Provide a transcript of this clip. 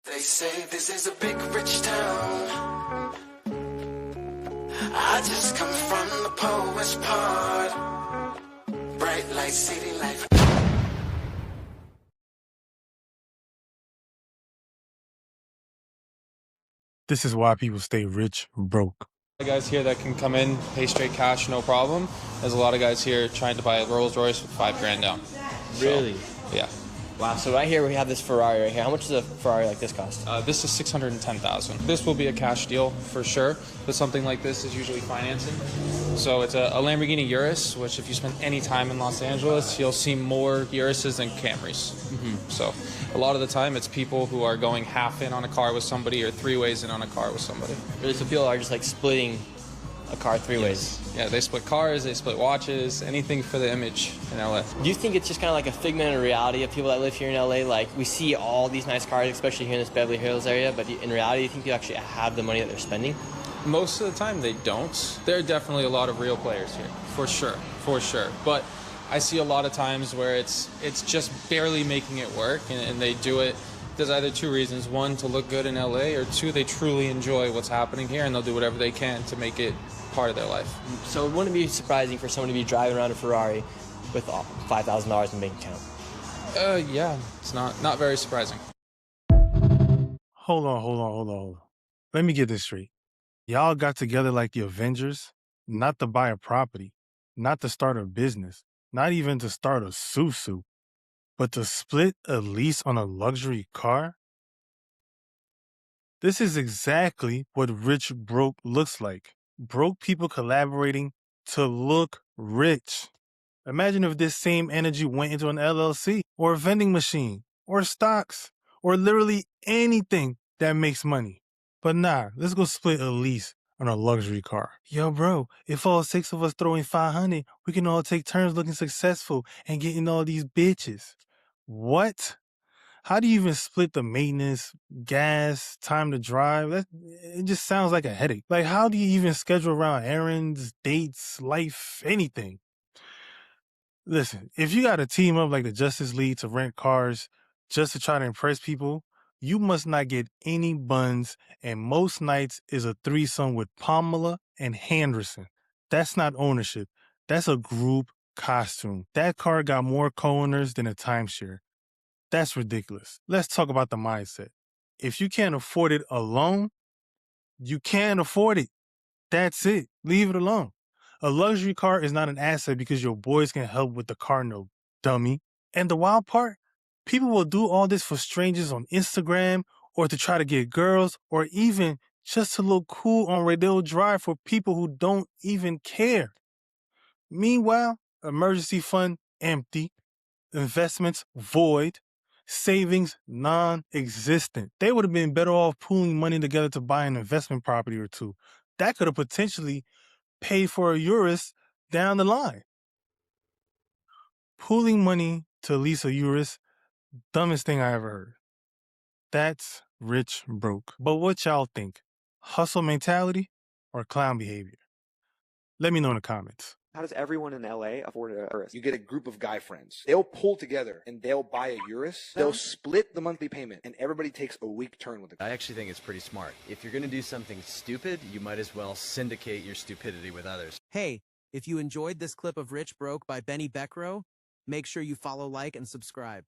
They say this is a big rich town. I just come from the poorest part. Bright light, city life. This is why people stay rich broke. Guys here that can come in, pay straight cash, no problem. There's a lot of guys here trying to buy a Rolls Royce with $5,000 down. Really? So, yeah. Wow. So right here we have this Ferrari right here. How much does a Ferrari like this cost? This is $610,000. This will be a cash deal for sure, but something like this is usually financing. So it's a Lamborghini Urus, which if you spend any time in Los Angeles, you'll see more Uruses than Camrys. So a lot of the time it's people who are going half in on a car with somebody or three ways in on a car with somebody. Really? So people are just like splitting a car three ways? Yeah, they split cars, they split watches, anything for the image in LA. Do you think it's just kind of like a figment of reality of people that live here in LA? Like, we see all these nice cars, especially here in this Beverly Hills area, but in reality, do you think people actually have the money that they're spending? Most of the time they don't. There are definitely a lot of real players here, for sure. But I see a lot of times where it's just barely making it work, and they do it. There's either two reasons: one, to look good in LA, or two, they truly enjoy what's happening here, and they'll do whatever they can to make it part of their life. So it wouldn't be surprising for someone to be driving around a Ferrari with $5,000 in bank account? Yeah, it's not very surprising. Hold on. Let me get this straight. Y'all got together like the Avengers, not to buy a property, not to start a business, not even to start a susu, but to split a lease on a luxury car? This is exactly what rich broke looks like. Broke people collaborating to look rich. Imagine if this same energy went into an LLC or a vending machine or stocks or literally anything that makes money. But nah, let's go split a lease on a luxury car. Yo, bro, if all six of us throw in 500, we can all take turns looking successful and getting all these bitches. What? How do you even split the maintenance, gas, time to drive? It just sounds like a headache. Like, how do you even schedule around errands, dates, life, anything? Listen, if you got to team up like the Justice League to rent cars just to try to impress people, you must not get any buns, and most nights is a threesome with Pamela and Henderson. That's not ownership. That's a group costume. That car got more co-owners than a timeshare. That's ridiculous. Let's talk about the mindset. If you can't afford it alone, you can't afford it. That's it. Leave it alone. A luxury car is not an asset because your boys can help with the car note, dummy. And the wild part, people will do all this for strangers on Instagram or to try to get girls or even just to look cool on Rodeo Drive for people who don't even care. Meanwhile, emergency fund empty, investments void, savings non-existent. They would have been better off pooling money together to buy an investment property or two. That could have potentially paid for a Urus down the line. Pooling money to lease a Urus, dumbest thing I ever heard. That's rich broke. But what y'all think? Hustle mentality or clown behavior? Let me know in the comments. How does everyone in LA afford a Urus? You get a group of guy friends. They'll pull together and they'll buy a Urus. They'll split the monthly payment and everybody takes a week turn with it. I actually think it's pretty smart. If you're going to do something stupid, you might as well syndicate your stupidity with others. Hey, if you enjoyed this clip of Rich Broke by Benny Beckrow, make sure you follow, like, and subscribe.